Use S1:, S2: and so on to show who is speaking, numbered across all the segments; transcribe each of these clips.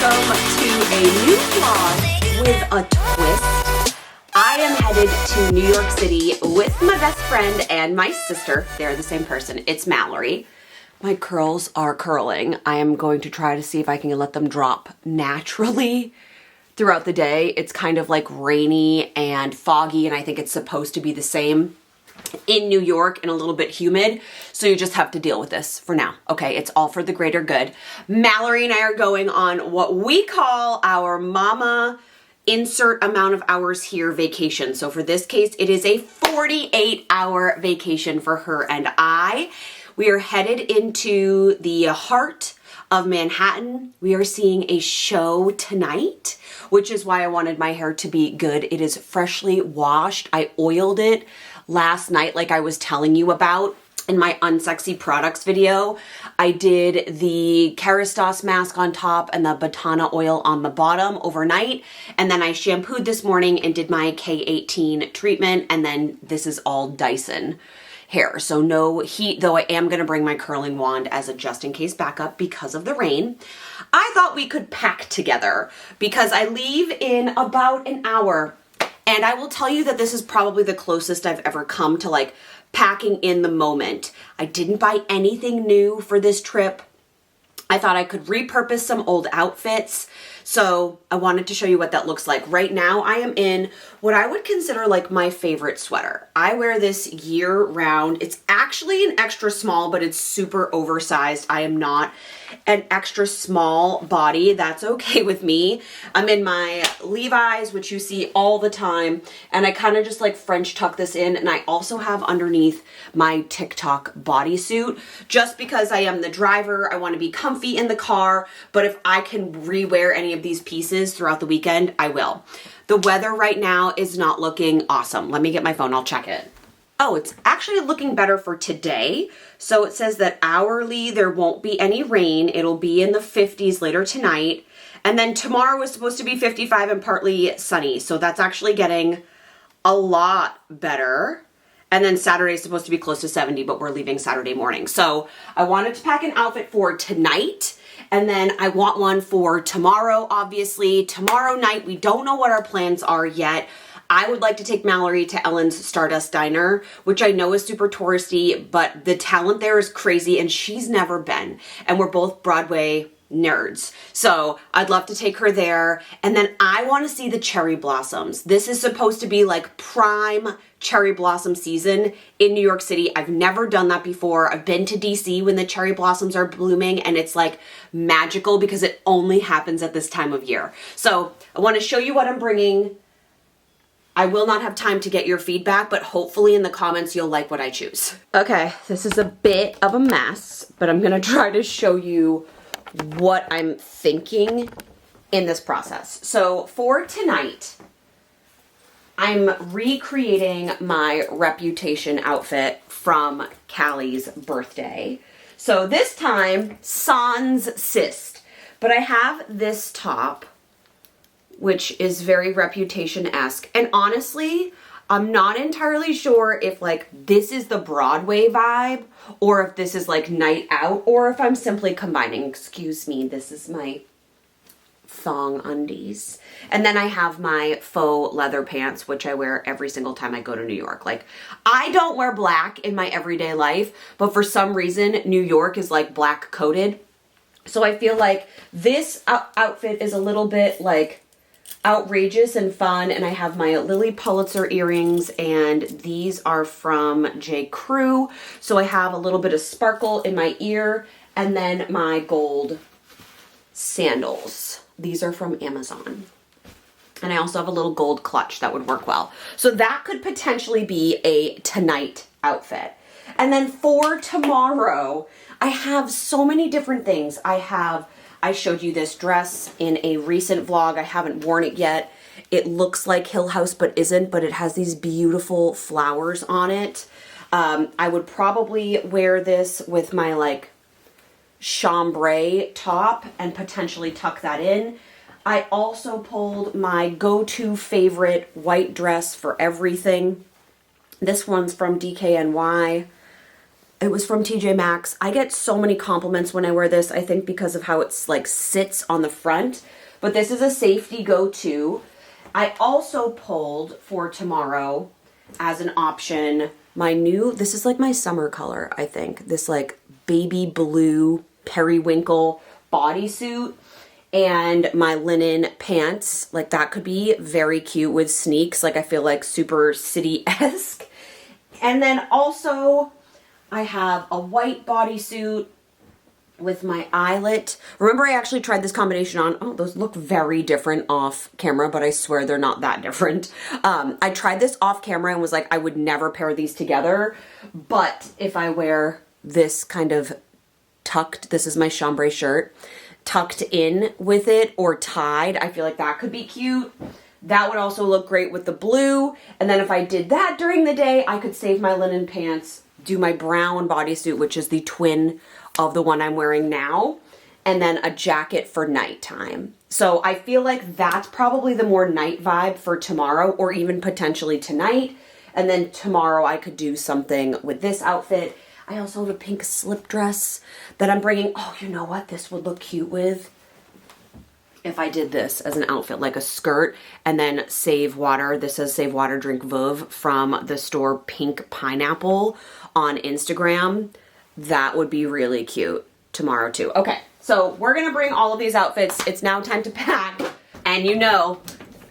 S1: welcome to a new vlog with a twist. I am headed to New York City with my best friend and my sister. They're the same person. It's Mallory. My curls are curling. I am going to try to see if I can let them drop naturally throughout the day. It's kind of like rainy and foggy, and I think it's supposed to be the same in New York and a little bit humid, so you just have to deal with this for now. Okay, it's all for the greater good. Mallory and I are going on what we call our mama insert amount of hours here vacation. So for this case, it is a 48-hour vacation for her and I. We are headed into the heart of Manhattan. We are seeing a show tonight, which is why I wanted my hair to be good. It is freshly washed. I oiled it last night like I was telling you about in my unsexy products video. I did the Kerastase mask on top and the Batana oil on the bottom overnight, and then I shampooed this morning and did my K18 treatment, and then this is all Dyson hair. So no heat, though I am going to bring my curling wand as a just in case backup because of the rain. I thought we could pack together because I leave in about an hour. And I will tell you that this is probably the closest I've ever come to like packing in the moment. I didn't buy anything new for this trip. I thought I could repurpose some old outfits. So I wanted to show you what that looks like. Right now I am in what I would consider like my favorite sweater. I wear this year round. It's actually an extra small, but it's super oversized. I am not an extra small body. That's okay with me. I'm in my Levi's, which you see all the time, and I kind of just like French tuck this in, and I also have underneath my TikTok bodysuit just because I am the driver. I want to be comfy in the car, but if I can rewear any of these pieces throughout the weekend, I will. The weather right now is not looking awesome. Let me get my phone, I'll check it. Oh, it's actually looking better for today. So it says that hourly there won't be any rain. It'll be in the 50s later tonight. And then tomorrow is supposed to be 55 and partly sunny. So that's actually getting a lot better. And then Saturday is supposed to be close to 70, but we're leaving Saturday morning. So I wanted to pack an outfit for tonight. And then I want one for tomorrow, obviously. Tomorrow night, we don't know what our plans are yet. I would like to take Mallory to Ellen's Stardust Diner, which I know is super touristy, but the talent there is crazy and she's never been. And we're both Broadway nerds. So I'd love to take her there. And then I want to see the cherry blossoms. This is supposed to be like prime cherry blossom season in New York City. I've never done that before. I've been to DC when the cherry blossoms are blooming, and it's like magical because it only happens at this time of year. So I want to show you what I'm bringing. I will not have time to get your feedback, but hopefully in the comments you'll like what I choose. Okay, this is a bit of a mess, but I'm gonna try to show you what I'm thinking in this process. So for tonight, I'm recreating my Reputation outfit from Callie's birthday. So this time, sans cyst, but I have this top, which is very Reputation-esque. And honestly, I'm not entirely sure if like this is the Broadway vibe or if this is like night out or if I'm simply combining. Excuse me, this is my thong undies. And then I have my faux leather pants, which I wear every single time I go to New York. Like, I don't wear black in my everyday life, but for some reason, New York is like black coated. So I feel like this outfit is a little bit like outrageous and fun, and I have my Lily Pulitzer earrings, and these are from J. Crew, so I have a little bit of sparkle in my ear, and then my gold sandals. These are from Amazon, and I also have a little gold clutch that would work well. So that could potentially be a tonight outfit. And then for tomorrow, I have so many different things. I showed you this dress in a recent vlog. I haven't worn it yet. It looks like Hill House, but isn't, but it has these beautiful flowers on it. I would probably wear this with my like chambray top and potentially tuck that in. I also pulled my go-to favorite white dress for everything. This one's from DKNY. It was from TJ Maxx. I get so many compliments when I wear this, I think because of how it's like sits on the front. But this is a safety go-to. I also pulled for tomorrow as an option my new, this is like my summer color, I think. This like baby blue periwinkle bodysuit and my linen pants. Like that could be very cute with sneaks. Like I feel like super city-esque. And then also I have a white bodysuit with my eyelet. Remember I actually tried this combination on. Oh, those look very different off camera, but I swear they're not that different. I tried this off camera and was like, I would never pair these together. But if I wear this kind of tucked, this is my chambray shirt, tucked in with it or tied, I feel like that could be cute. That would also look great with the blue. And then if I did that during the day, I could save my linen pants, do my brown bodysuit, which is the twin of the one I'm wearing now, and then a jacket for nighttime. So I feel like that's probably the more night vibe for tomorrow, or even potentially tonight. And then tomorrow I could do something with this outfit. I also have a pink slip dress that I'm bringing. Oh, you know what this would look cute with? If I did this as an outfit, like a skirt, and then Save Water. This says Save Water, Drink Veuve from the store Pink Pineapple on Instagram. That would be really cute tomorrow too. Okay, so we're gonna bring all of these outfits. It's now time to pack. And you know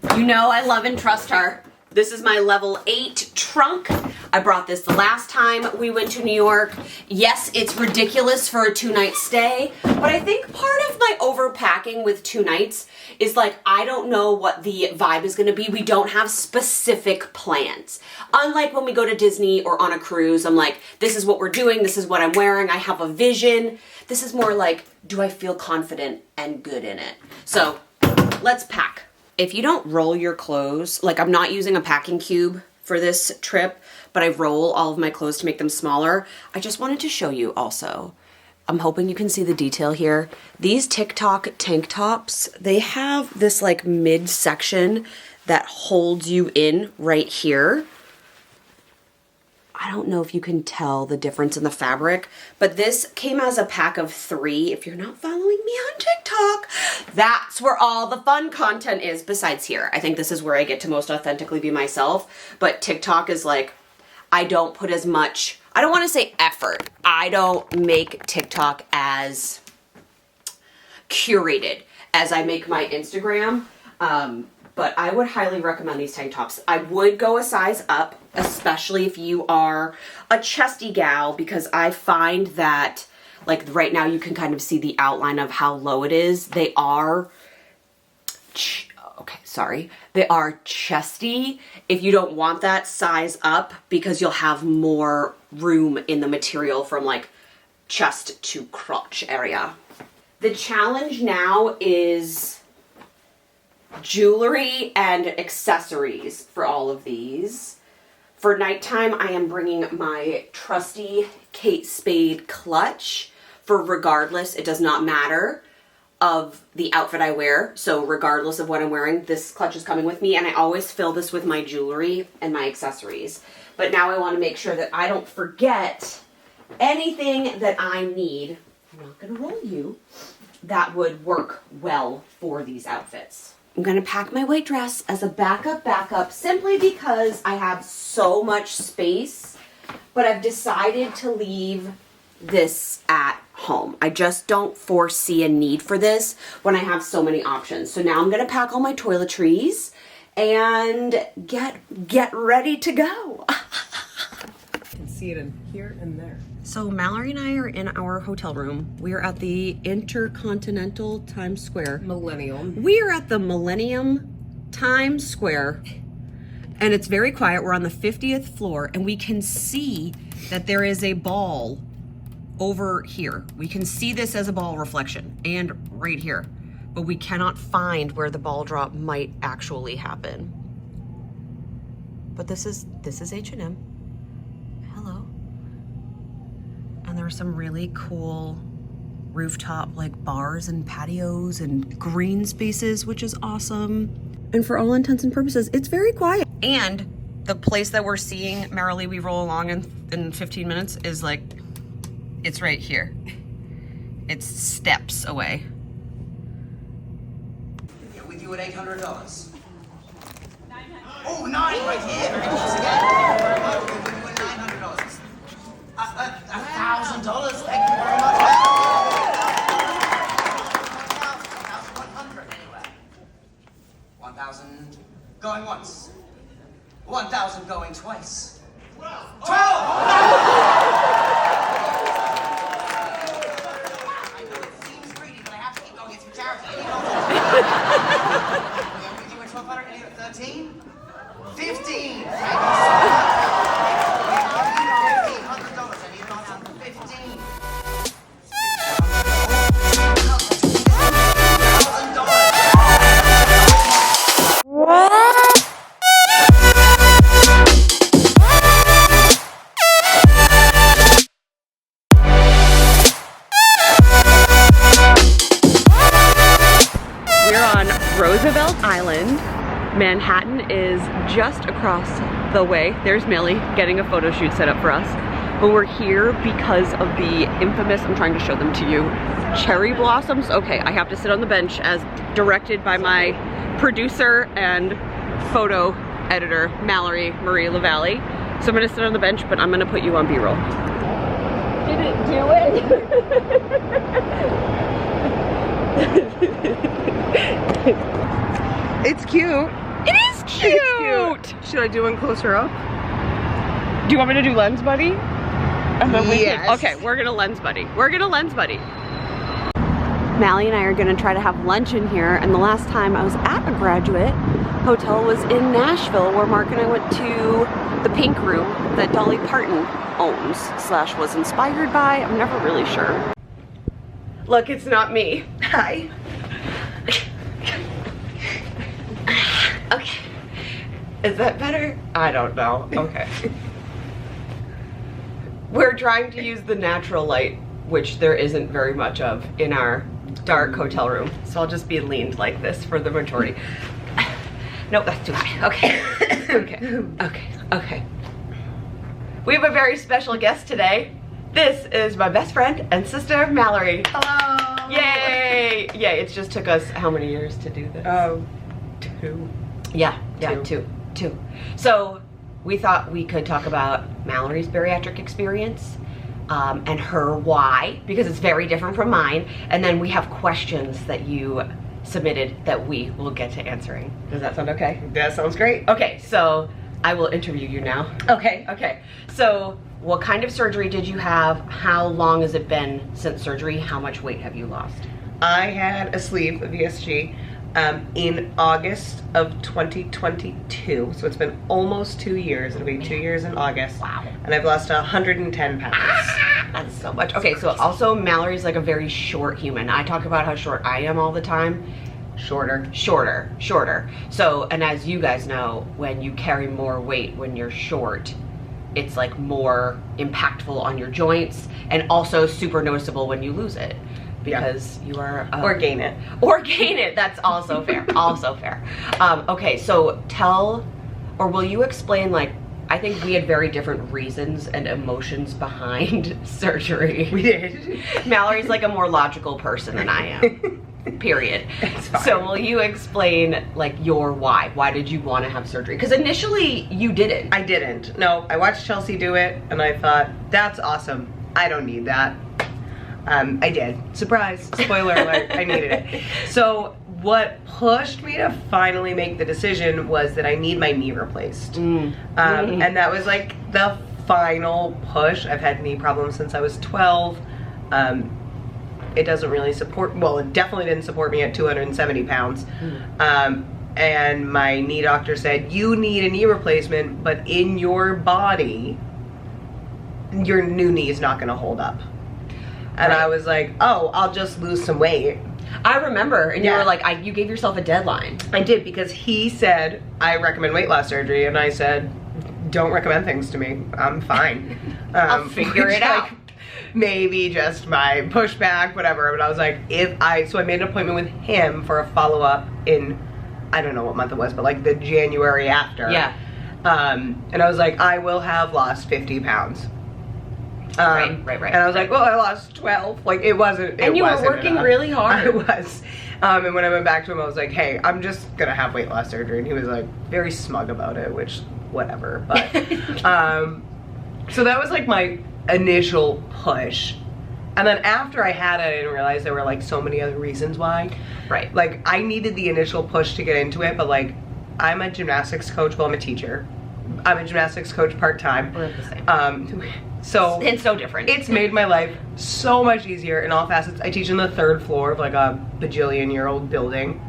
S1: I love and trust her. This is my level 8 trunk. I brought this the last time we went to New York. Yes, it's ridiculous for a 2-night stay, but I think part of my overpacking with 2 nights is like, I don't know what the vibe is gonna be. We don't have specific plans. Unlike when we go to Disney or on a cruise, I'm like, this is what we're doing, this is what I'm wearing, I have a vision. This is more like, do I feel confident and good in it? So let's pack. If you don't roll your clothes, like I'm not using a packing cube for this trip, but I roll all of my clothes to make them smaller. I just wanted to show you also. I'm hoping you can see the detail here. These TikTok tank tops, they have this like mid section that holds you in right here. I don't know if you can tell the difference in the fabric, but this came as a pack of 3. If you're not following me on TikTok, that's where all the fun content is besides here. I think this is where I get to most authentically be myself, but TikTok is like, I don't put as much, I don't want to say effort. I don't make TikTok as curated as I make my Instagram. But I would highly recommend these tank tops. I would go a size up, especially if you are a chesty gal, because I find that, like right now you can kind of see the outline of how low it is. They are, they are chesty. If you don't want that, size up, because you'll have more room in the material from like chest to crotch area. The challenge now is jewelry and accessories for all of these. For nighttime, I am bringing my trusty Kate Spade clutch for regardless, it does not matter of the outfit I wear. So regardless of what I'm wearing, this clutch is coming with me, and I always fill this with my jewelry and my accessories. But now I want to make sure that I don't forget anything that I need. I'm not going to roll you. That would work well for these outfits. I'm gonna pack my white dress as a backup, simply because I have so much space, but I've decided to leave this at home. I just don't foresee a need for this when I have so many options. So now I'm gonna pack all my toiletries and get ready to go.
S2: You can see it in here and there.
S1: So Mallory and I are in our hotel room. We are at the Intercontinental Times Square.
S2: Millennium.
S1: We are at the Millennium Times Square, and it's very quiet. We're on the 50th floor, and we can see that there is a ball over here. We can see this as a ball reflection, and right here, but we cannot find where the ball drop might actually happen. But this is H&M. Hello. And there are some really cool rooftop like bars and patios and green spaces, which is awesome. And for all intents and purposes, it's very quiet. And the place that we're seeing merrily we roll along in 15 minutes is like It's right here. It's steps away.
S3: Yeah, with you at $800. Oh, 9 right here. Very close again. Oh, with you at $900. $1,000. Thank you very much. 1,100 anyway. 1,000 going once. 1,000 going twice. 12. You were 1,200 and you were 13? 15! Thank you so much. $1,500 and you've gone down to 15.
S1: We're on Roosevelt Island. Manhattan is just across the way. There's Millie getting a photo shoot set up for us. But we're here because of the infamous, I'm trying to show them to you, cherry blossoms. Okay, I have to sit on the bench as directed by my producer and photo editor, Mallory Marie LaValle. So I'm gonna sit on the bench, but I'm gonna put you on B-roll. Didn't do it.
S2: It's cute.
S1: It is cute.
S2: It's cute. Should I do one closer up?
S1: Do you want me to do lens buddy? And then
S2: Yes.
S1: Okay, we're gonna lens buddy. We're gonna lens buddy. Mally and I are gonna try to have lunch in here, and the last time I was at a graduate hotel was in Nashville, where Mark and I went to the Pink Room that Dolly Parton owns / was inspired by. I'm never really sure. Look, it's not me. Hi. Okay. Is that better? I don't know. Okay. We're trying to use the natural light, which there isn't very much of in our dark hotel room. So I'll just be leaned like this for the majority. Nope, that's too high. Okay. Okay. We have a very special guest today. This is my best friend and sister, Mallory.
S2: Hello.
S1: Yay! Yay, it just took us how many years to do this?
S2: Oh, 2.
S1: Yeah, two. So we thought we could talk about Mallory's bariatric experience and her why, because it's very different from mine. And then we have questions that you submitted that we will get to answering. Does that sound okay?
S2: That sounds great.
S1: Okay, so I will interview you now.
S2: Okay.
S1: Okay, so what kind of surgery did you have? How long has it been since surgery? How much weight have you lost?
S2: I had a sleeve of VSG in August of 2022. So it's been almost 2 years. It'll be 2 years in August.
S1: Wow.
S2: And I've lost 110 pounds.
S1: That's so much. Okay, so also Mallory's like a very short human. I talk about how short I am all the time. Shorter. So, and as you guys know, when you carry more weight when you're short, it's like more impactful on your joints, and also super noticeable when you lose it. Because you are
S2: Or gain it.
S1: That's also fair. Also fair. Okay, so will you explain, like, I think we had very different reasons and emotions behind surgery.
S2: We did.
S1: Mallory's like a more logical person than I am. Period. So will you explain, like, your why? Why did you want to have surgery? Because initially you didn't.
S2: I didn't. No, I watched Chelsea do it and I thought, that's awesome. I don't need that. I did. Surprise. Spoiler alert. I needed it. So what pushed me to finally make the decision was that I need my knee replaced. And that was like the final push. I've had knee problems since I was 12. It doesn't really support, well, it definitely didn't support me at 270 pounds. And my knee doctor said, you need a knee replacement, but in your body, your new knee is not gonna hold up. And I was like, oh, I'll just lose some weight.
S1: I remember, and you were like, you gave yourself a deadline.
S2: I did, because he said, I recommend weight loss surgery, and I said, don't recommend things to me. I'm fine.
S1: I'll figure it out.
S2: Maybe just my pushback, whatever. But I was like, so I made an appointment with him for a follow-up in, I don't know what month it was, but like the January after.
S1: Yeah.
S2: And I was like, I will have lost 50 pounds.
S1: Right.
S2: And I was like, well, I lost 12. Like, it wasn't.
S1: And you were
S2: wasn't
S1: working
S2: enough.
S1: really hard.
S2: I was. And when I went back to him, I was like, hey, I'm just gonna have weight loss surgery. And he was like, very smug about it, which, whatever. But, so that was like my initial push. And then after I had it, I didn't realize there were like so many other reasons why.
S1: Right.
S2: Like, I needed the initial push to get into it, but like, I'm a gymnastics coach, well, I'm a teacher. I'm a gymnastics coach part-time.
S1: We're the same.
S2: So
S1: it's so different.
S2: It's made my life so much easier in all facets. I teach on the 3rd floor of like a bajillion-year-old building.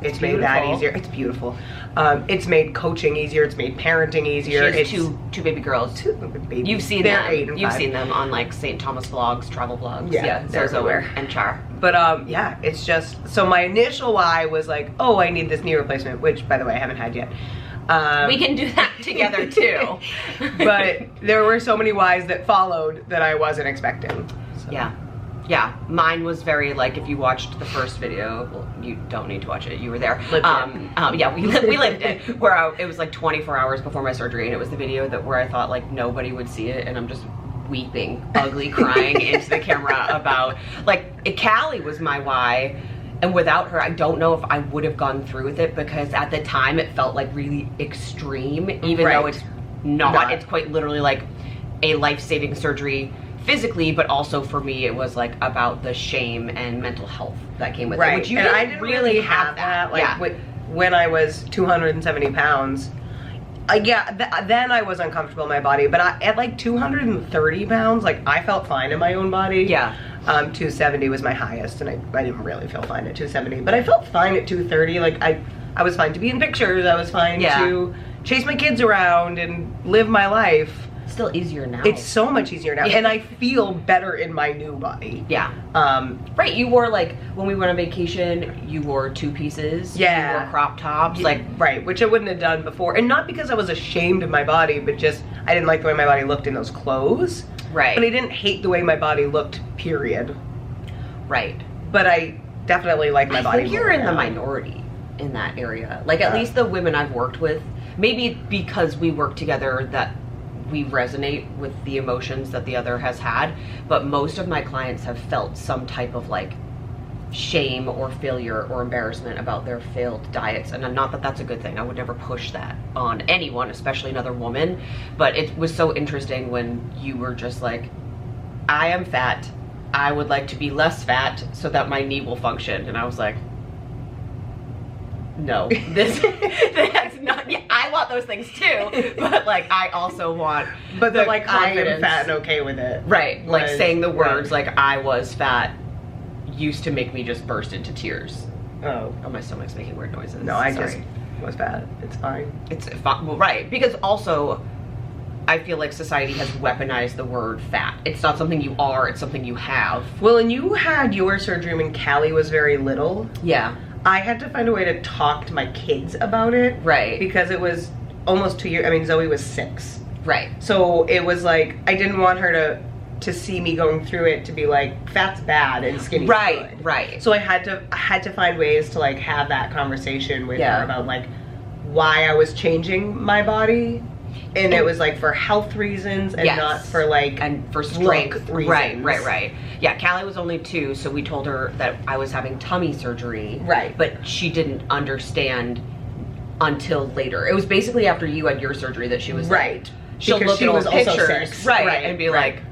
S2: It's made that easier. It's beautiful. It's made coaching easier. It's made parenting easier.
S1: She has two baby girls.
S2: Two babies.
S1: You've seen
S2: They're
S1: them.
S2: 8 and 5.
S1: You've seen them on like St. Thomas vlogs, travel vlogs.
S2: Yeah, they're
S1: Zozo
S2: everywhere.
S1: and Char.
S2: But yeah, it's just, so my initial why was like, oh, I need this knee replacement, which by the way, I haven't had yet.
S1: We can do that together too.
S2: But there were so many whys that followed that I wasn't expecting. So.
S1: Yeah, mine was very like, if you watched the first video, well, you don't need to watch it, you were there.
S2: Lived
S1: yeah, we lived it. Where it was like 24 hours before my surgery, and it was the video that where I thought like nobody would see it, and I'm just weeping, ugly crying into the camera about, like, Callie was my why. And without her, I don't know if I would have gone through with it, because at the time it felt like really extreme, even though it's not. It's quite literally like a life-saving surgery physically, but also for me it was like about the shame and mental health that came with it. Which you
S2: and
S1: didn't
S2: I didn't really have that. Like when I was 270 pounds, then I was uncomfortable in my body, but at like 230 pounds, like I felt fine in my own body. 270 was my highest, and I didn't really feel fine at 270, but I felt fine at 230. Like I was fine to be in pictures. I was fine to chase my kids around and live my life.
S1: Still easier now.
S2: It's so much easier now, and I feel better in my new body.
S1: Right, you wore, like, when we went on vacation, you wore 2 pieces. You wore crop tops.
S2: Right, which I wouldn't have done before. And not because I was ashamed of my body, but just I didn't like the way my body looked in those clothes.
S1: Right.
S2: But I didn't hate the way my body looked, period.
S1: Right.
S2: But I definitely like my body.
S1: I think you're in the minority in that area. Like, at least the women I've worked with, maybe because we work together that we resonate with the emotions that the other has had, but most of my clients have felt some type of like shame or failure or embarrassment about their failed diets. And not that that's a good thing. I would never push that on anyone, especially another woman. But it was so interesting when you were just like, I am fat. I would like to be less fat so that my knee will function. And I was like, no, that's not. Yeah, I want those things too, but like I also want.
S2: But
S1: the
S2: like
S1: confidence.
S2: I am fat and okay with it.
S1: Right, like saying the words like I was fat used to make me just burst into tears.
S2: Oh,
S1: my stomach's making weird noises.
S2: No, I just was fat. It's fine.
S1: It's fine. Well, right, because also I feel like society has weaponized the word fat. It's not something you are, it's something you have.
S2: Well, and you had your surgery when Callie was very little.
S1: Yeah.
S2: I had to find a way to talk to my kids about it.
S1: Right.
S2: Because it was almost 2 years. I mean, Zoe was 6.
S1: Right.
S2: So it was like, I didn't want her to see me going through it to be like, fat's bad and skinny's good.
S1: Right.
S2: So I had to find ways to like have that conversation with her about like why I was changing my body. And it was like for health reasons and not for like
S1: for strength
S2: reasons.
S1: Right. Yeah, Callie was only 2, so we told her that I was having tummy surgery.
S2: Right.
S1: But she didn't understand until later. It was basically after you had your surgery that she was like, she'll
S2: because
S1: look
S2: she
S1: at
S2: was
S1: old
S2: also
S1: pictures,
S2: 6.
S1: and be like,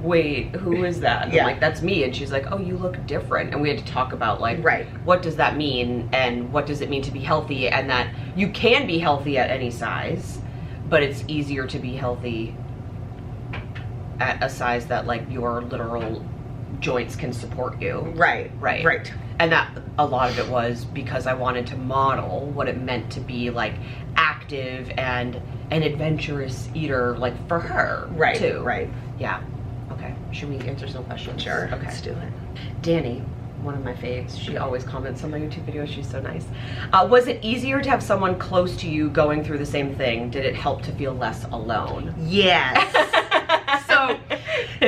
S1: wait, who is that? And
S2: Yeah.
S1: I'm like, that's me. And she's like, oh, you look different. And we had to talk about like,
S2: Right.
S1: what does that mean? And what does it mean to be healthy? And that you can be healthy at any size, but it's easier to be healthy at a size that like your literal joints can support you.
S2: Right.
S1: And that a lot of it was because I wanted to model what it meant to be like active and an adventurous eater, like for her too.
S2: Right.
S1: Yeah. Okay. Should we answer some questions?
S2: Sure.
S1: Okay.
S2: Let's do it.
S1: Danny, one of my faves, she always comments on my YouTube videos. She's so nice. Was it easier to have someone close to you going through the same thing? Did it help to feel less alone?
S2: Yes. So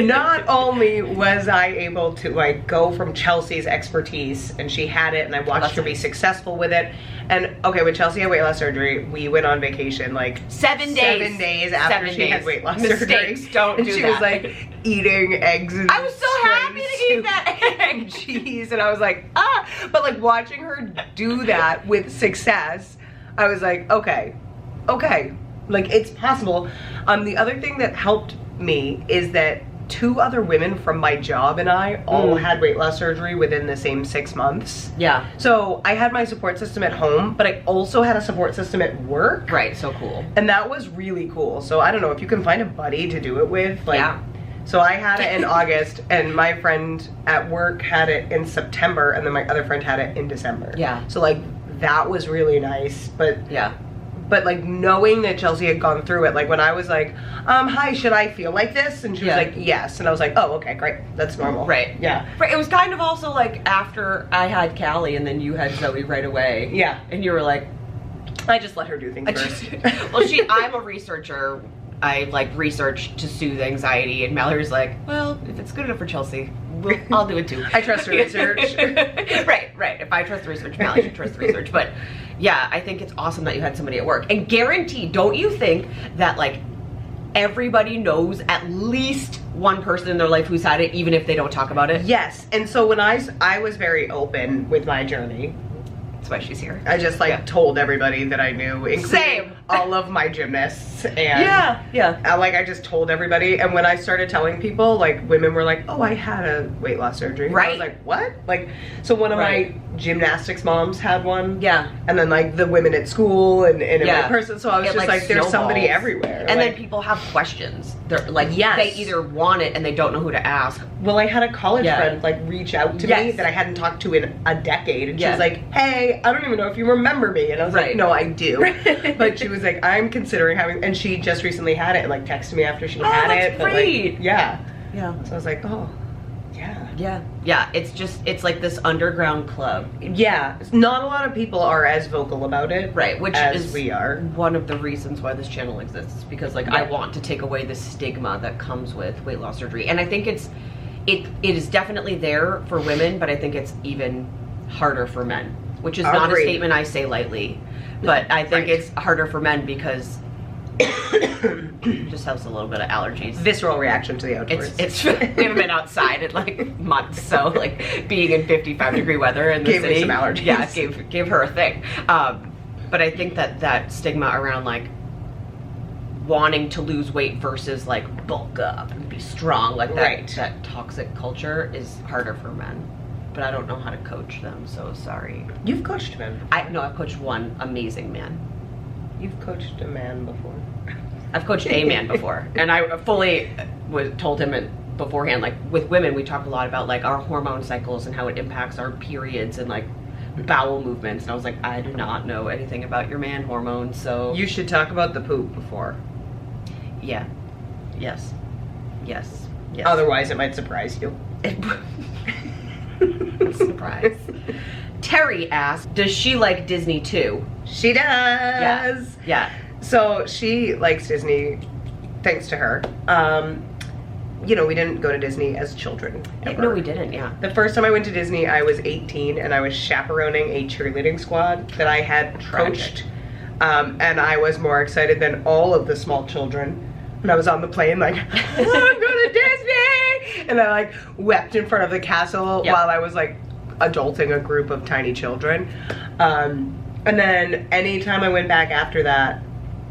S2: not only was I able to like go from Chelsea's expertise, and she had it, and I watched her be successful with it. And okay, when Chelsea had weight loss surgery, we went on vacation like
S1: 7 days.
S2: 7 days after she had weight loss
S1: Mistakes,
S2: surgery.
S1: don't
S2: and
S1: do
S2: she
S1: that.
S2: was like eating eggs and
S1: I was so happy to eat that egg.
S2: and cheese, and I was like, ah. But like watching her do that with success, I was like, okay, like it's possible. The other thing that helped me is that 2 other women from my job and I all had weight loss surgery within the same 6 months.
S1: Yeah.
S2: So I had my support system at home, but I also had a support system at work.
S1: Right, so cool.
S2: And that was really cool. So I don't know if you can find a buddy to do it with. Like,
S1: Yeah.
S2: So I had it in August, and my friend at work had it in September, and then my other friend had it in December.
S1: Yeah.
S2: So like that was really nice, but
S1: Yeah.
S2: like knowing that Chelsea had gone through it, like when I was like, hi, should I feel like this? And she was
S1: Yeah.
S2: like, yes. And I was like, oh, okay, great. That's normal.
S1: Right.
S2: Yeah.
S1: Right. It was kind of also like after I had Callie and then you had Zoe right away.
S2: Yeah.
S1: And you were like,
S2: I just let her do things first.
S1: well, I'm a researcher. I like research to soothe anxiety, and Mallory's like, well, if it's good enough for Chelsea, I'll do it too.
S2: I trust her research.
S1: Right. If I trust the research, Mallory should trust the research. But yeah, I think it's awesome that you had somebody at work. And guaranteed, don't you think that like everybody knows at least one person in their life who's had it, even if they don't talk about it?
S2: Yes. And so when I was very open with my journey.
S1: That's why she's here.
S2: I just like told everybody that I knew, including
S1: Same.
S2: all of my gymnasts, and
S1: Yeah.
S2: I just told everybody. And when I started telling people, like women were like, "Oh, I had a weight loss surgery."
S1: Right.
S2: I was like, "What?" Like, so one of my gymnastics moms had one.
S1: Yeah.
S2: And then like the women at school and in
S1: Yeah.
S2: my person. So I was
S1: It,
S2: just like, there's somebody
S1: snowballs.
S2: everywhere.
S1: And
S2: like,
S1: then people have questions. They're like,
S2: Yes.
S1: they either want it and they don't know who to ask.
S2: well, I had a college
S1: Yeah.
S2: friend like reach out to me
S1: Yes.
S2: that I hadn't talked to in a decade, and she
S1: Yeah.
S2: was like, "Hey, I don't even know if you remember me," and I was like,
S1: Right.
S2: "No, I do." But she was like, "I'm considering having," and she just recently had it, and like texted me after she had
S1: that's
S2: it. But,
S1: great.
S2: like, yeah.
S1: Yeah.
S2: So I was like, "Oh, yeah."
S1: Yeah. It's like this underground club.
S2: Yeah. Not a lot of people are as vocal about it,
S1: Right, which
S2: as
S1: is
S2: we are.
S1: one of the reasons why this channel exists, because like I want to take away the stigma that comes with weight loss surgery. And I think it is definitely there for women, but I think it's even harder for men, which is not a
S2: Agreed.
S1: statement I say lightly, but I think
S2: Right.
S1: it's harder for men because just has a little bit of allergies.
S2: Visceral reaction to the outdoors.
S1: It's we haven't been outside in like months, so like being in 55-degree weather in the
S2: Gave me
S1: city,
S2: some allergies.
S1: yeah, gave her a thing. But I think that stigma around like wanting to lose weight versus like bulk up and be strong, like that
S2: Right.
S1: that toxic culture is harder for men. But I don't know how to coach them, so sorry.
S2: You've coached men.
S1: I've coached one amazing man.
S2: You've coached a man before.
S1: I've coached a man before, and I fully told him beforehand, like with women, we talk a lot about like our hormone cycles and how it impacts our periods and like bowel movements. And I was like, I do not know anything about your man hormones, so
S2: You should talk about the poop before.
S1: yeah, yes.
S2: Otherwise, it might surprise you.
S1: Surprise. Terry asked, does she like Disney too?
S2: She does.
S1: Yeah.
S2: So she likes Disney, thanks to her. You know, we didn't go to Disney as children. Ever.
S1: No, we didn't. Yeah.
S2: The first time I went to Disney, I was 18, and I was chaperoning a cheerleading squad that I had coached. And I was more excited than all of the small children. And I was on the plane like, oh, I'm going to Disney! And I like wept in front of the castle while I was like adulting a group of tiny children. And then anytime I went back after that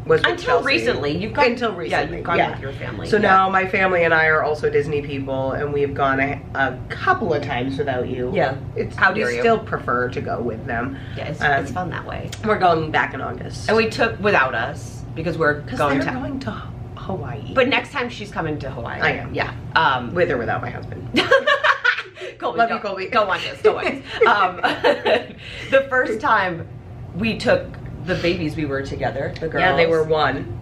S2: was with
S1: Until
S2: Chelsea.
S1: recently. You've gone,
S2: Until recently,
S1: Yeah, you've gone with your family.
S2: So now my family and I are also Disney people, and we've gone a couple of times without you.
S1: Yeah. How dare
S2: we
S1: you.
S2: still prefer to go with them.
S1: Yeah, it's fun that way.
S2: We're going back in August.
S1: And we took without us because we're going
S2: they're
S1: to.
S2: going to Hawaii.
S1: But next time she's coming to Hawaii.
S2: I am.
S1: Yeah.
S2: With or without my husband.
S1: Colby,
S2: Love you, Colby.
S1: Go on this. Go on this. The first time we took the babies, we were together. The girls.
S2: Yeah, they were one.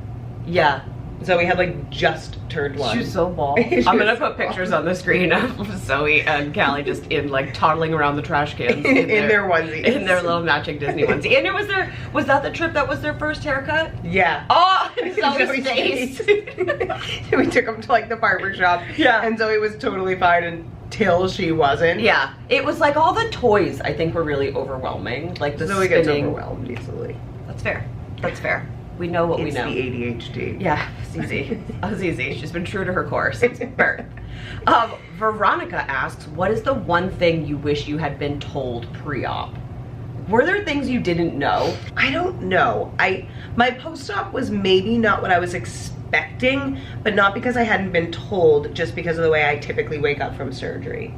S1: Yeah.
S2: Zoe had like just turned 1.
S4: She was so bald. I'm gonna put pictures on the screen of Zoe and Callie just in like toddling around the trash cans
S2: in their onesies.
S4: In their little matching Disney onesie. And it was that the trip that was their first haircut?
S2: Yeah.
S4: Oh, Zoe's face.
S2: We took them to like the barber shop.
S4: Yeah.
S2: And Zoe was totally fine until she wasn't.
S4: Yeah. It was like all the toys I think were really overwhelming. Like the
S2: Zoe
S4: spinning.
S2: gets overwhelmed easily.
S4: That's fair. That's fair. We know what we know.
S2: It's the ADHD.
S4: Yeah, it's easy. It's easy. She's been true to her course since birth. Veronica asks, what is the one thing you wish you had been told pre-op? Were there things you didn't know?
S2: I don't know. My post-op was maybe not what I was expecting, but not because I hadn't been told, just because of the way I typically wake up from surgery.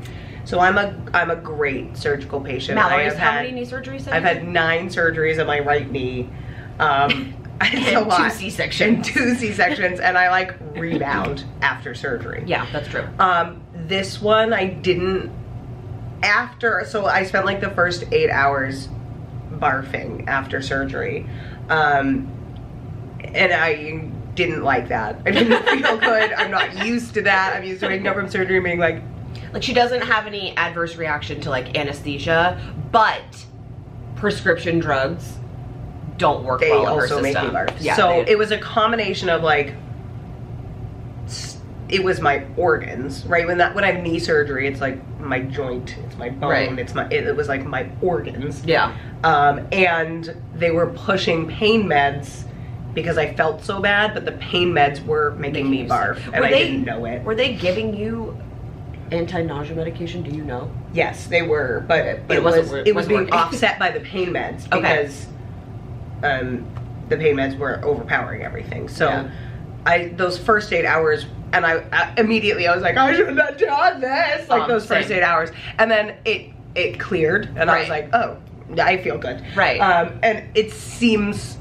S2: So I'm a great surgical patient.
S4: Mallory's, how many knee surgeries have
S2: I've
S4: you
S2: had 9 surgeries on my right knee. It's a
S4: and
S2: lot.
S4: 2 C-sections.
S2: And 2 C-sections, and I like rebound after surgery.
S4: Yeah, that's true.
S2: This one I didn't, so I spent like the first 8 hours barfing after surgery. And I didn't like that. I didn't feel good. I'm not used to that. I'm used to waking up from surgery and being like
S4: she doesn't have any adverse reaction to like anesthesia, but prescription drugs don't work
S2: they
S4: well in her
S2: also
S4: system.
S2: make me barf.
S4: Yeah,
S2: so it was a combination of like, it was my organs, right? When I have knee surgery, it's like my joint, it's my bone,
S4: right.
S2: It was like my organs.
S4: Yeah.
S2: And they were pushing pain meds because I felt so bad, but the pain meds were making me barf, and I didn't know it.
S4: Were they giving you anti-nausea medication? Do you know?
S2: Yes, they were, but it was being
S4: working.
S2: offset by the pain meds because the pain meds were overpowering everything. So
S4: yeah.
S2: Those first 8 hours, and I immediately was like, I shouldn't have done this. Like those first 8 hours, and then it cleared, and I was like, oh, I feel good.
S4: Right.
S2: And it seems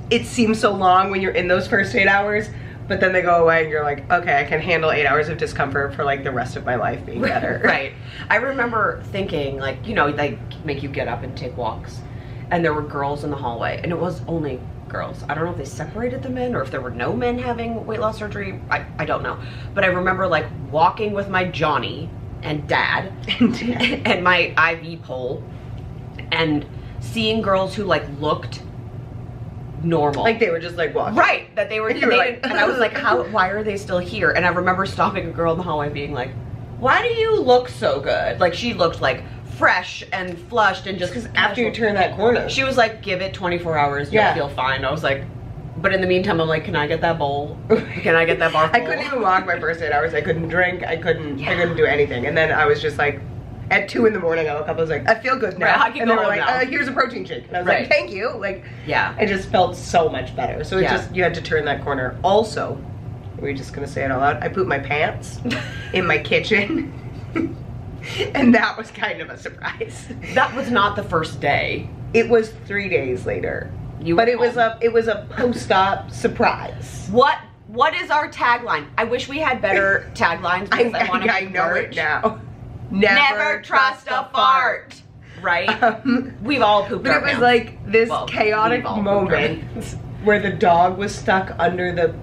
S2: so long when you're in those first 8 hours, but then they go away and you're like, okay, I can handle 8 hours of discomfort for like the rest of my life being better.
S4: Right. I remember thinking, like, you know, they make you get up and take walks, and there were girls in the hallway, and it was only girls. I don't know if they separated the men or if there were no men having weight loss surgery. I don't know. But I remember like walking with my Johnny and dad and my IV pole and seeing girls who like looked normal.
S2: Like they were just like walking.
S4: Right. That they were,
S2: and
S4: I was like, why are they still here? And I remember stopping a girl in the hallway being like, why do you look so good? Like she looked like fresh and flushed and just
S2: because after you turn that corner.
S4: She was like, give it 24 hours, you'll feel fine. I was like, but in the meantime, I'm like, can I get that bowl? Can I get that bar?
S2: I couldn't even walk my first 8 hours. I couldn't drink. I couldn't do anything. And then I was just like, at 2 in the morning, I woke up, I was like, I feel good now.
S4: Right, I can
S2: and
S4: go
S2: they were
S4: home
S2: like,
S4: now.
S2: here's a protein shake. And I was like, thank you. Like,
S4: yeah.
S2: I just felt so much better. So it you had to turn that corner. Also, we're just gonna say it out loud, I pooped my pants in my kitchen. And that was kind of a surprise.
S4: That was not the first day.
S2: It was 3 days later. But it was a post-op surprise.
S4: What is our tagline? I wish we had better taglines because I want to
S2: I know
S4: merch.
S2: it now.
S4: Never trust a fart. Right? We've all pooped
S2: But
S4: our
S2: it was
S4: pants.
S2: like this chaotic
S4: we've all pooped
S2: moment
S4: our pants.
S2: where the dog was stuck under the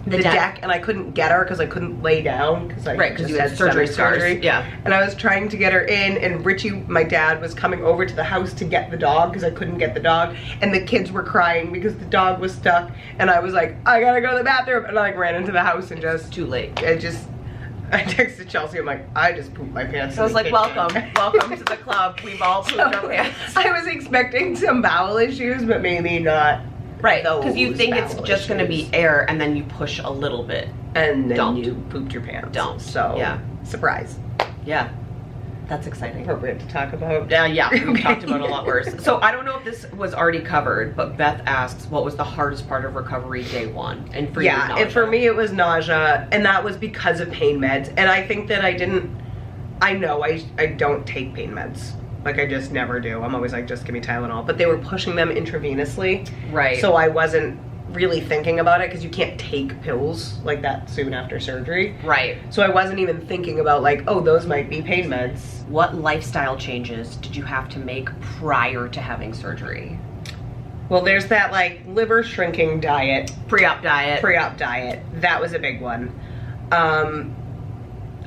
S4: The
S2: deck, and I couldn't get her because I couldn't lay down because I
S4: Right, 'cause
S2: just
S4: you had surgery scars. Yeah.
S2: And I was trying to get her in, and Richie, my dad, was coming over to the house to get the dog because I couldn't get the dog, and the kids were crying because the dog was stuck, and I was like, I gotta go to the bathroom, and I like ran into the house and just
S4: Too late.
S2: I texted Chelsea, I'm like, I just pooped my pants.
S4: So I was like, welcome to the club. We've all pooped our pants.
S2: I was expecting some bowel issues, but maybe not.
S4: Right, because you think it's
S2: bowel
S4: just going to
S2: issues.
S4: be air, and then you push a little bit.
S2: And then
S4: Don't.
S2: you pooped your pants.
S4: Don't.
S2: So,
S4: Yeah.
S2: surprise.
S4: Yeah, that's exciting.
S2: Appropriate to talk about.
S4: Yeah, we've
S2: Okay.
S4: talked about a lot worse. So I don't know if this was already covered, but Beth asks, what was the hardest part of recovery day one? And for you,
S2: Yeah, and for me it was nausea, and that was because of pain meds. And I think that I don't take pain meds. Like, I just never do. I'm always like, just give me Tylenol. But they were pushing them intravenously.
S4: Right.
S2: So I wasn't really thinking about it because you can't take pills like that soon after surgery.
S4: Right.
S2: So I wasn't even thinking about like, oh, those might be pain meds.
S4: What lifestyle changes did you have to make prior to having surgery?
S2: Well, there's that like liver shrinking diet,
S4: Pre-op diet.
S2: pre-op diet. That was a big one.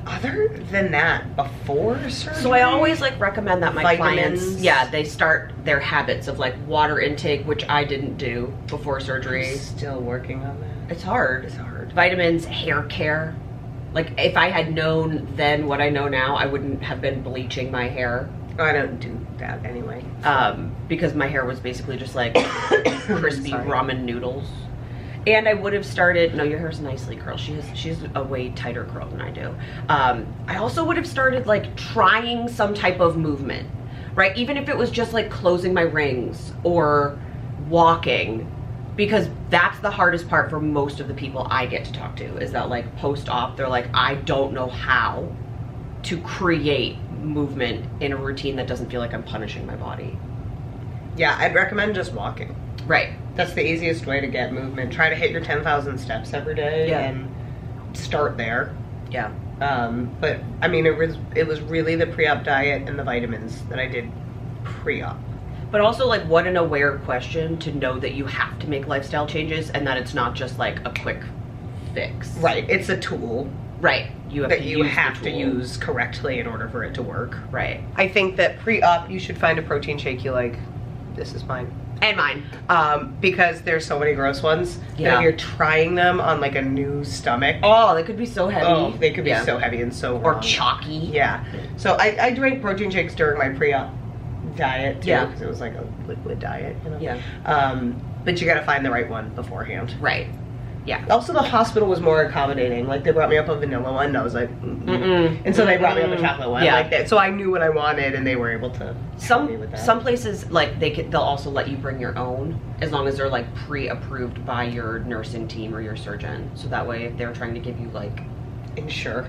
S2: Other than that, before surgery.
S4: So I always like recommend that my
S2: Vitamins.
S4: clients, yeah, they start their habits of like water intake, which I didn't do before surgery.
S2: Still working on that.
S4: It's hard.
S2: It's hard.
S4: Vitamins, hair care. Like if I had known then what I know now, I wouldn't have been bleaching my hair.
S2: I don't do that anyway.
S4: Because my hair was basically just like crispy
S2: Sorry.
S4: ramen noodles. And I would have started, no, your hair's nicely curled. She's a way tighter curl than I do. I also would have started like trying some type of movement, right? Even if it was just like closing my rings or walking, because that's the hardest part for most of the people I get to talk to, is that like post-op, they're like, I don't know how to create movement in a routine that doesn't feel like I'm punishing my body.
S2: Yeah, I'd recommend just walking.
S4: Right.
S2: That's the easiest way to get movement. Try to hit your 10,000 steps every day
S4: Yeah.
S2: and start there.
S4: Yeah.
S2: But I mean, it was really the pre-op diet and the vitamins that I did pre-op.
S4: But also, like, what an aware question to know that you have to make lifestyle changes and that it's not just like a quick fix.
S2: Right, it's a tool
S4: Right. You have
S2: that
S4: to
S2: you
S4: use the
S2: have to
S4: tool.
S2: use correctly in order for it to work.
S4: Right.
S2: I think that pre-op, you should find a protein shake you like. This is mine.
S4: And mine.
S2: Because there's so many gross ones. that
S4: Yeah.
S2: if you're trying them on like a new stomach,
S4: Oh, they could be so heavy.
S2: oh, they could be
S4: Yeah.
S2: so heavy and so
S4: Or
S2: wrong.
S4: chalky.
S2: Yeah. So I drank protein shakes during my pre-op diet too,
S4: Yeah.
S2: because it was like a liquid diet, you know.
S4: Yeah.
S2: But you got to find the right one beforehand.
S4: Right. Yeah.
S2: Also, the hospital was more accommodating. Like, they brought me up a vanilla one, and I was like,
S4: Mm-mm.
S2: and so they brought me up a chocolate one,
S4: Yeah.
S2: like that. So I knew what I wanted, and they were able to help me with that.
S4: Some places, like, they'll also let you bring your own, as long as they're like pre-approved by your nursing team or your surgeon. So that way, if they're trying to give you like,
S2: Ensure.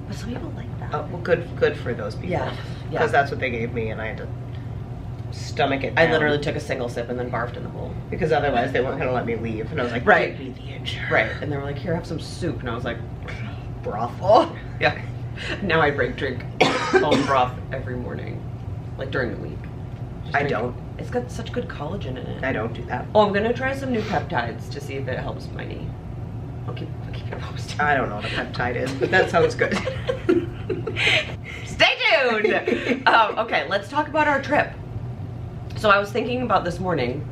S4: but some people like that.
S2: Oh, well, good for those people.
S4: Yeah.
S2: Because
S4: Yeah.
S2: that's what they gave me, and I had to stomach it
S4: I
S2: down.
S4: literally took a single sip and then barfed in the bowl.
S2: Because otherwise they weren't going to let me leave. And I was like,
S4: Right.
S2: give me the insurance.
S4: Right. And they were like, here, have some soup. And I was like,
S2: Broth.
S4: oh. Yeah. Now I drink bone broth every morning, like during the week. Just
S2: I
S4: drink-
S2: don't.
S4: It's got such good collagen in it.
S2: I don't do that.
S4: Oh, I'm gonna try some new peptides to see if it helps my knee. I'll keep you posted.
S2: I don't know what a peptide is, but that sounds good.
S4: Stay tuned. Okay, let's talk about our trip. So I was thinking about this morning.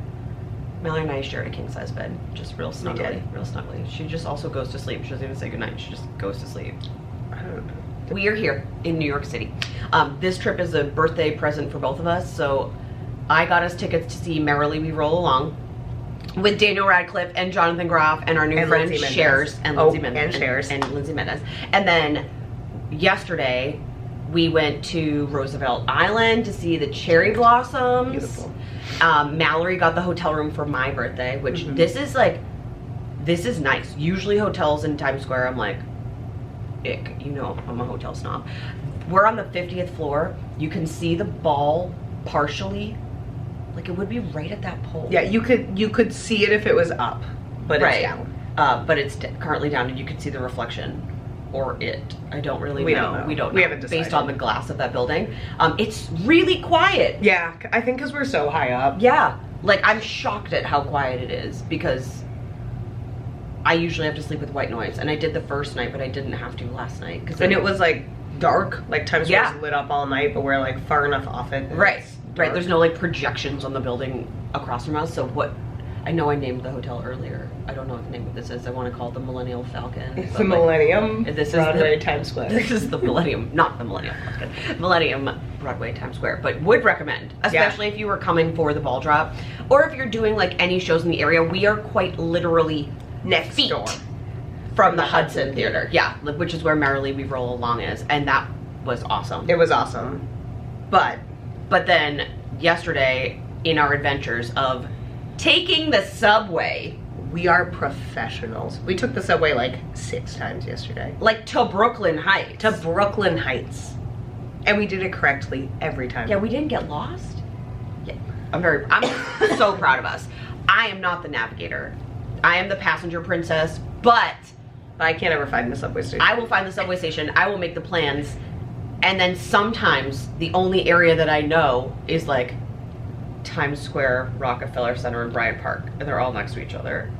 S4: Mallory and I shared a king size bed, just real
S2: did.
S4: snuggly, real snuggly. She just also goes to sleep. She doesn't even say goodnight. She just goes to sleep.
S2: I don't know.
S4: We are here in New York City. This trip is a birthday present for both of us, so I got us tickets to see Merrily We Roll Along with Daniel Radcliffe and Jonathan Groff and our new
S2: And
S4: friend
S2: Lindsay Mendez.
S4: Shares and
S2: Oh,
S4: Lindsay Mendez.
S2: and Shares.
S4: And Lindsay Mendez. And then yesterday we went to Roosevelt Island to see the cherry blossoms.
S2: Beautiful.
S4: Mallory got the hotel room for my birthday, which
S2: Mhm.
S4: this is nice. Usually hotels in Times Square, I'm like, ick, you know, I'm a hotel snob. We're on the 50th floor. You can see the ball partially. Like, it would be right at that pole.
S2: Yeah, you could see it if it was up, but
S4: Right.
S2: it's down.
S4: But it's currently down, and you can see the reflection, or it. I don't really
S2: We
S4: know.
S2: don't know.
S4: We don't know.
S2: We haven't
S4: Based
S2: decided.
S4: on the glass of that building. It's really quiet.
S2: Yeah, I think because we're so high up.
S4: Yeah. Like, I'm shocked at how quiet it is, because I usually have to sleep with white noise, and I did the first night, but I didn't have to last night.
S2: And it was like dark, like Times Square
S4: Yeah.
S2: was lit up all night, but we're like far enough off it. that
S4: Right,
S2: it's
S4: right.
S2: dark.
S4: There's no like projections on the building across from us. So what? I know I named the hotel earlier. I don't know what the name of this is. I want to call it the Millennial Falcon.
S2: It's
S4: but,
S2: the
S4: like,
S2: Millennium.
S4: this is
S2: Broadway,
S4: the-
S2: Times Square.
S4: This is the Millennium, not the Millennial Falcon. Millennium Broadway Times Square, but would recommend, especially if you were coming for the ball drop, or if you're doing like any shows in the area. We are quite literally
S2: Next
S4: feet
S2: door.
S4: from the Hudson Theater. Yeah, which is where Merrily We Roll Along is, and that was awesome.
S2: It was awesome, but
S4: But then yesterday, in our adventures of taking the subway,
S2: we are professionals. We took the subway like 6 times yesterday
S4: like to Brooklyn Heights.
S2: to Brooklyn Heights, and we did it correctly every time.
S4: Yeah, we didn't get lost. Yeah, I'm so proud of us. I am not the navigator. I am the passenger princess, but
S2: I can't ever find the subway station.
S4: I will find the subway station. I will make the plans. And then sometimes the only area that I know is like Times Square, Rockefeller Center, and Bryant Park, and they're all next to each other.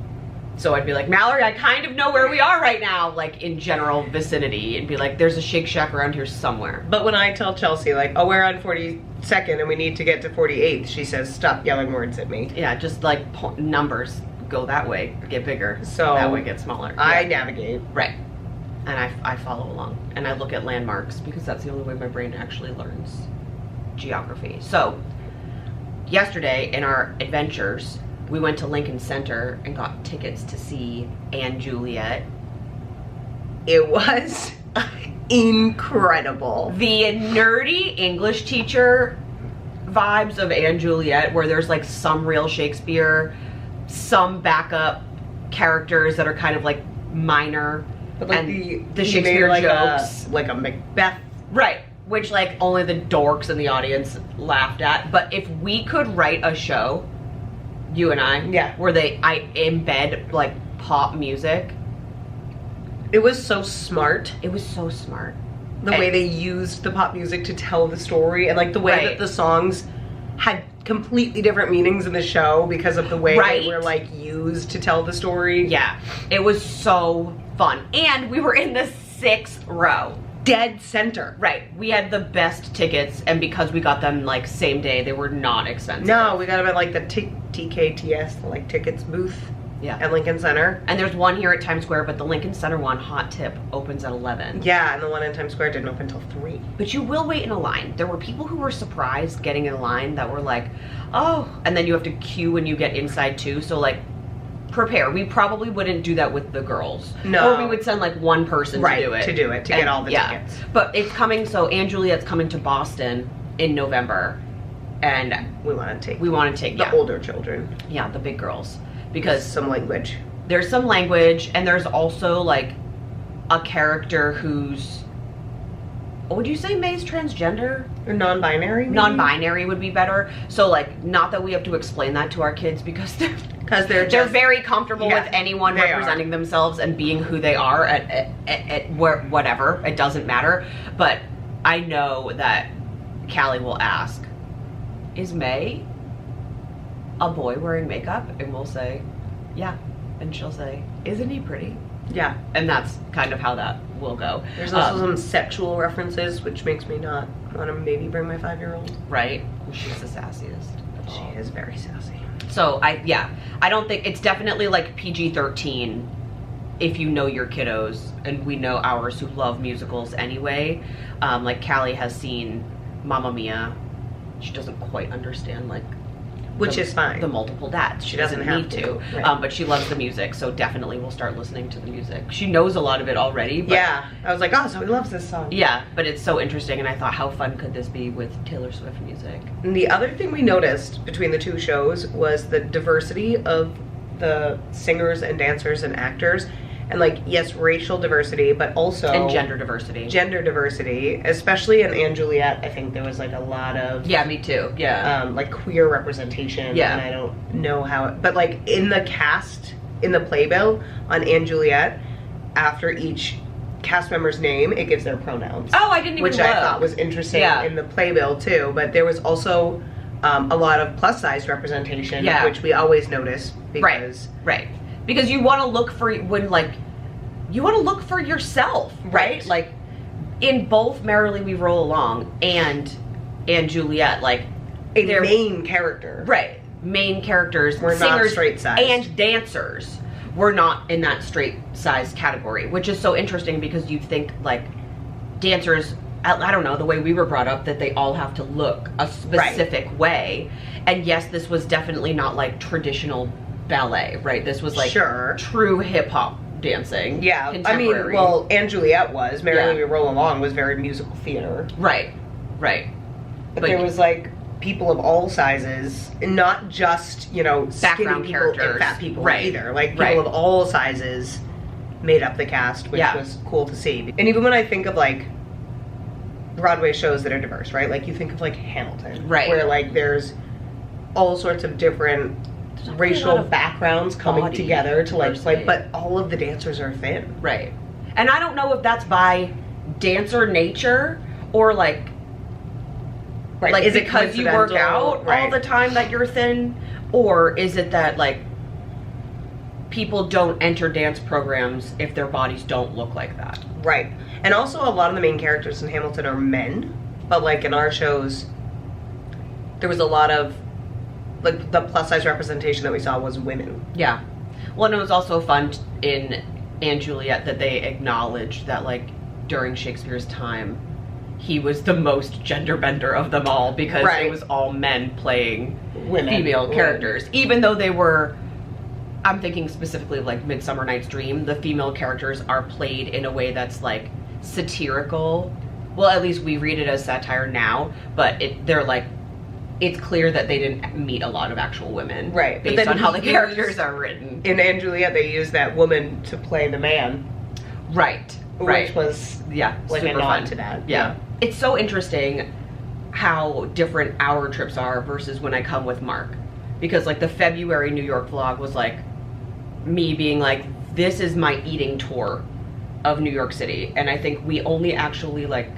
S4: So I'd be like, Mallory, I kind of know where we are right now, like in general vicinity, and be like, there's a Shake Shack around here somewhere.
S2: But when I tell Chelsea, like, oh, we're on 42nd and we need to get to 48th, she says, stop yelling words at me.
S4: Yeah, just like numbers go that way, get bigger.
S2: So
S4: that way get smaller.
S2: I
S4: Yeah.
S2: navigate.
S4: Right. And I follow along. And I look at landmarks because that's the only way my brain actually learns geography. So yesterday in our adventures, we went to Lincoln Center and got tickets to see Anne Juliet.
S2: It was incredible.
S4: The nerdy English teacher vibes of Anne Juliet, where there's like some real Shakespeare, some backup characters that are kind of like minor,
S2: But like
S4: and the
S2: he
S4: Shakespeare
S2: made like
S4: jokes.
S2: like a Macbeth.
S4: Right, which like only the dorks in the audience laughed at. But if we could write a show, you and I,
S2: Yeah.
S4: where I embed like pop music,
S2: It was so smart.
S4: it was so smart.
S2: The way they used the pop music to tell the story, and like the way
S4: Right.
S2: that the songs had completely different meanings in the show because of the way
S4: Right.
S2: they were like used to tell the story.
S4: Yeah, it was so fun. And we were in the 6th row.
S2: Dead center.
S4: Right, we had the best tickets, and because we got them like same day, they were not expensive.
S2: No, we got them at like the TKTS, the like tickets booth
S4: Yeah.
S2: at Lincoln Center.
S4: And there's one here at Times Square, but the Lincoln Center one, hot tip, opens at 11.
S2: Yeah, and the one in Times Square didn't open until 3.
S4: But you will wait in a line. There were people who were surprised getting in a line that were like, oh, and then you have to queue when you get inside too. So like, prepare. We probably wouldn't do that with the girls.
S2: No.
S4: Or we would send like one person
S2: Right,
S4: to do it.
S2: to get all the tickets.
S4: But it's coming, so Anne Juliet's coming to Boston in November. And
S2: We want to take
S4: we want to take,
S2: the older children.
S4: yeah, the big girls. Because
S2: Some language.
S4: there's some language, and there's also like a character who's, would you say May's transgender?
S2: Or non-binary? maybe?
S4: Non-binary would be better. So like, not that we have to explain that to our kids, because
S2: Because they're
S4: they're
S2: just
S4: very comfortable
S2: Yeah,
S4: with anyone
S2: they
S4: representing themselves and being who they are at whatever. It doesn't matter. But I know that Callie will ask, is May a boy wearing makeup? And we'll say, yeah. And she'll say, isn't he pretty?
S2: Yeah.
S4: And that's kind of how that will go.
S2: There's also some sexual references, which makes me not want to maybe bring my 5-year-old.
S4: Right? She's the sassiest.
S2: She is very sassy.
S4: So I don't think, it's definitely like PG-13 if you know your kiddos, and we know ours who love musicals anyway. Like Callie has seen Mamma Mia. She doesn't quite understand like
S2: Which is fine.
S4: the multiple dads. She doesn't
S2: have
S4: need
S2: to,
S4: to.
S2: right.
S4: But she loves the music, so definitely we'll start listening to the music. She knows a lot of it already. But
S2: Yeah. I was like, oh, so he loves this song.
S4: yeah, but it's so interesting, and I thought, how fun could this be with Taylor Swift music?
S2: And the other thing we noticed between the two shows was the diversity of the singers and dancers and actors. And like, yes, racial diversity, but also
S4: And gender diversity.
S2: gender diversity, especially in Anne Juliet. I think there was like a lot of
S4: Yeah, me too. Yeah.
S2: like queer representation.
S4: Yeah.
S2: And I don't know how it, but like in the cast, in the playbill on Anne Juliet, after each cast member's name, it gives their pronouns.
S4: Oh, I didn't even
S2: Which
S4: look.
S2: I thought was interesting
S4: Yeah.
S2: in the playbill too. But there was also a lot of plus size representation,
S4: Yeah.
S2: which we always notice because
S4: Right. Because you want to look for, when like, you want to look for yourself, right?
S2: Right.
S4: Like, in both Merrily We Roll Along and Juliet, like,
S2: a
S4: they're
S2: main character.
S4: right, main characters,
S2: We're not
S4: singers,
S2: straight-sized.
S4: and dancers were not in that straight size category, which is so interesting because you think like dancers, I don't know, the way we were brought up, that they all have to look a specific way. And yes, this was definitely not like traditional ballet, right? This was like
S2: Sure.
S4: true hip hop dancing.
S2: Yeah, I mean,
S4: contemporary.
S2: well, Anne Juliet was. Merrily
S4: Yeah.
S2: We Roll Along was very musical theater.
S4: Right.
S2: But
S4: But-
S2: there was like people of all sizes, and not just, you know, skinny
S4: Background
S2: people
S4: characters.
S2: and fat people
S4: Right.
S2: either. Like people
S4: Right.
S2: of all sizes made up the cast, which
S4: Yeah.
S2: was cool to see. And even when I think of like Broadway shows that are diverse, right? Like you think of like Hamilton,
S4: Right.
S2: where like there's all sorts of different
S4: There's a lot
S2: racial
S4: of
S2: backgrounds coming
S4: body
S2: together to like play,
S4: diversity.
S2: but all of the dancers are thin.
S4: Right. And I don't know if that's by dancer nature or like
S2: Right.
S4: Like,
S2: Is it
S4: because you work
S2: coincidental?
S4: out all
S2: Right.
S4: the time that you're thin? Or is it that, like, people don't enter dance programs if their bodies don't look like that?
S2: Right. And also a lot of the main characters in Hamilton are men, but like in our shows, there was a lot of, like, the plus size representation that we saw was women.
S4: Yeah. Well, and it was also fun in & Juliet that they acknowledged that, like, during Shakespeare's time, he was the most gender bender of them all because
S2: Right.
S4: it was all men playing
S2: Women.
S4: female characters. Even though they were, I'm thinking specifically of, like, Midsummer Night's Dream, the female characters are played in a way that's, like, satirical. Well, at least we read it as satire now, but they're like, it's clear that they didn't meet a lot of actual women.
S2: Right. But
S4: Based
S2: then
S4: on how the
S2: he
S4: characters
S2: used-
S4: are written.
S2: In & Juliet, they used that woman to play the man,
S4: Right. Right.
S2: which was
S4: Yeah.
S2: like a
S4: super
S2: nod
S4: fun.
S2: to that.
S4: Yeah. It's so interesting how different our trips are versus when I come with Mark. Because, like, the February New York vlog was like me being like, this is my eating tour of New York City. And I think we only actually, like,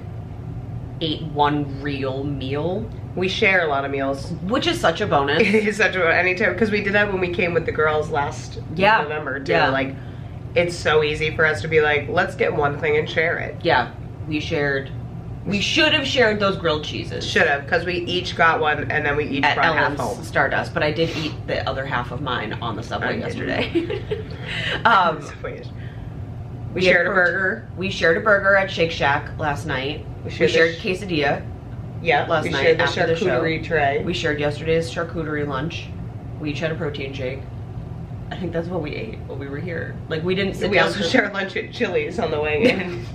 S4: ate one real meal,
S2: We share a lot of meals.
S4: which is such a bonus.
S2: It's such a anytime, because we did that when we came with the girls last
S4: Yeah.
S2: November too.
S4: Yeah.
S2: Like, it's so easy for us to be like, let's get one thing and share it.
S4: Yeah. We should have shared those grilled cheeses.
S2: Should have, because we each got one and then we each
S4: At
S2: brought half
S4: Ellen's
S2: home.
S4: Stardust, but I did eat the other half of mine on the subway
S2: I didn't.
S4: yesterday.
S2: We
S4: had
S2: shared a
S4: prote-
S2: burger.
S4: We shared a burger at Shake Shack last night. We
S2: shared
S4: shared
S2: the
S4: quesadilla.
S2: Yeah,
S4: Last
S2: we
S4: night
S2: shared the
S4: after the show.
S2: charcuterie tray.
S4: We shared yesterday's charcuterie lunch. We each had a protein shake. I think that's what we ate while we were here. Like, we didn't sit
S2: We
S4: down
S2: also
S4: to-
S2: shared lunch at Chili's on the way in.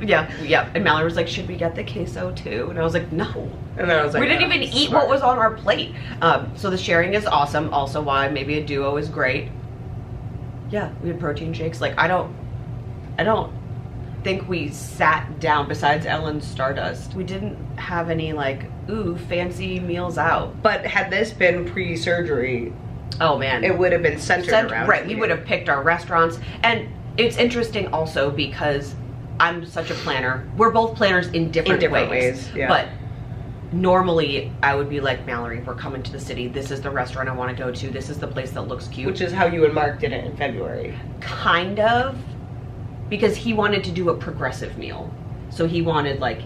S4: Yeah. And Mallory was like, should we get the queso too? And I was like, no.
S2: And then I was like,
S4: We didn't
S2: oh,
S4: even eat
S2: smart.
S4: what was on our plate. So the sharing is awesome. Also why maybe a duo is great. Yeah, we had protein shakes. Like, I don't think we sat down, besides Ellen's Stardust. We didn't have any, like, ooh, fancy meals out.
S2: But had this been pre-surgery,
S4: Oh man.
S2: it would have been centered around
S4: Right, we
S2: eating.
S4: would have picked our restaurants. And it's interesting also because I'm such a planner. We're both planners in different
S2: ways, yeah.
S4: But normally I would be like, Mallory, we're coming to the city. This is the restaurant I want to go to. This is the place that looks cute.
S2: Which is how you and Mark did it in February.
S4: Kind of, because he wanted to do a progressive meal. So he wanted, like,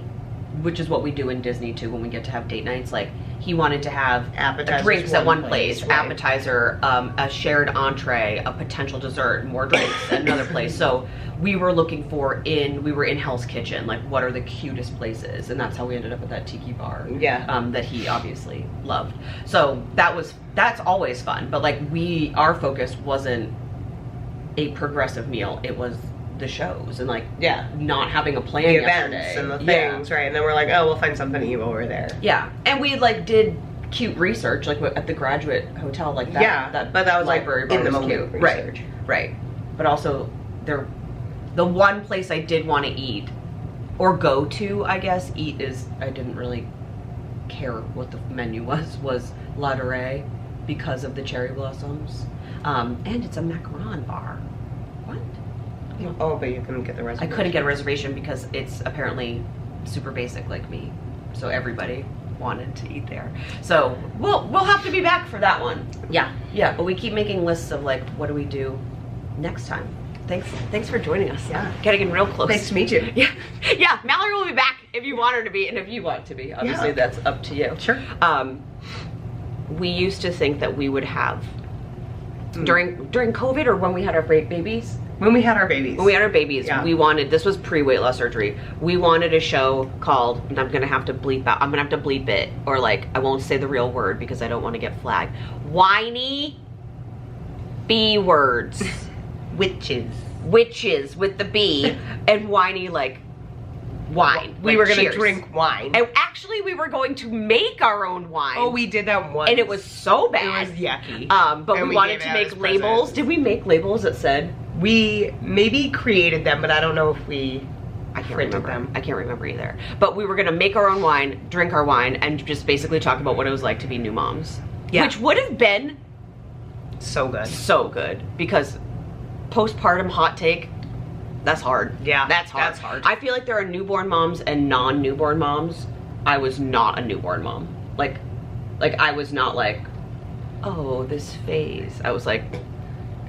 S4: which is what we do in Disney too when we get to have date nights. Like, he wanted to have
S2: Appetizers
S4: drinks at one place,
S2: right.
S4: appetizer, a shared entree, a potential dessert, more drinks at another place. So we were looking for we were in Hell's Kitchen, like, what are the cutest places? And that's how we ended up at that tiki bar.
S2: Yeah.
S4: That he obviously loved. So that's always fun. But, like, our focus wasn't a progressive meal. It was the shows and, like,
S2: Yeah.
S4: not having a plan
S2: The
S4: yesterday.
S2: events and the
S4: Yeah.
S2: things, right? And then we're like, oh, we'll find something to eat while we're there.
S4: Yeah, and we, like, did cute research, like, at the Graduate Hotel, like that.
S2: Yeah, but that was, like,
S4: library bar
S2: in the
S4: was
S2: moment
S4: cute.
S2: research.
S4: Right. But also, the one place I did want to eat, or go to, I guess, I didn't really care what the menu was La Durée because of the cherry blossoms, and it's a macaron bar. What?
S2: Oh, but you couldn't get the
S4: I
S2: reservation.
S4: couldn't get a reservation because it's apparently super basic like me. So everybody wanted to eat there. So we'll have to be back for that one. Yeah. But we keep making lists of, like, what do we do next time? Thanks for joining us.
S2: Yeah.
S4: Getting in real close.
S2: Nice to meet you.
S4: Yeah. Mallory will be back if you want her to be, and if you want to be. Obviously, that's up to you.
S2: Sure.
S4: We used to think that we would have during COVID, or when we had our babies.
S2: When we had our babies.
S4: When we had our babies,
S2: Yeah.
S4: we wanted, this was pre-weight loss surgery, we wanted a show called, and I'm gonna have to bleep it, or, like, I won't say the real word because I don't want to get flagged. Whiny B words. Witches with the B, and whiny, like, wine.
S2: we
S4: like,
S2: were going to
S4: cheers.
S2: drink wine.
S4: And actually, we were going to make our own wine.
S2: Oh, we did that once.
S4: And it was so bad.
S2: It was yucky.
S4: But
S2: And
S4: we
S2: we
S4: wanted
S2: gave
S4: to
S2: it out
S4: make
S2: as
S4: labels.
S2: presents.
S4: Did we make labels that said?
S2: We maybe created them, but I don't know if we
S4: I can't
S2: printed
S4: remember.
S2: them.
S4: I can't remember either. But we were gonna make our own wine, drink our wine, and just basically talk about what it was like to be new moms.
S2: Yeah.
S4: Which would have been
S2: So good.
S4: so good, because postpartum hot take, that's hard.
S2: Yeah,
S4: That's hard.
S2: that's hard.
S4: I feel like there are newborn moms and non-newborn moms I was not a newborn mom. Like I was not like, oh, this phase. I was like,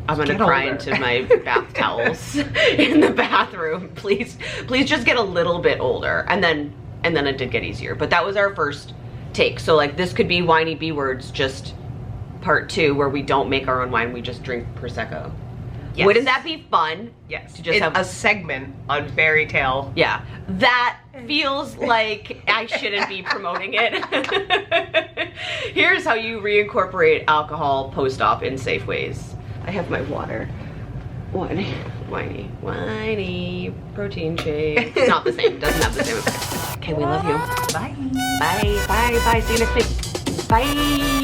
S4: I'm gonna cry into my bath towels in the bathroom. Please just get a little bit older. And then it did get easier. But that was our first take. So like this could be Whiny B Words, just part 2, where we don't make our own wine, we just drink Prosecco.
S2: Yes.
S4: Wouldn't that be fun?
S2: Yes.
S4: To just have
S2: a segment on Fairy Tale.
S4: Yeah. That feels like I shouldn't be promoting it. Here's how you reincorporate alcohol post-op in safe ways. I have my water. Whiny protein shake. It's not the same. Doesn't have the same effect. Okay, we love you.
S2: Bye.
S4: Bye. See you next week. Bye.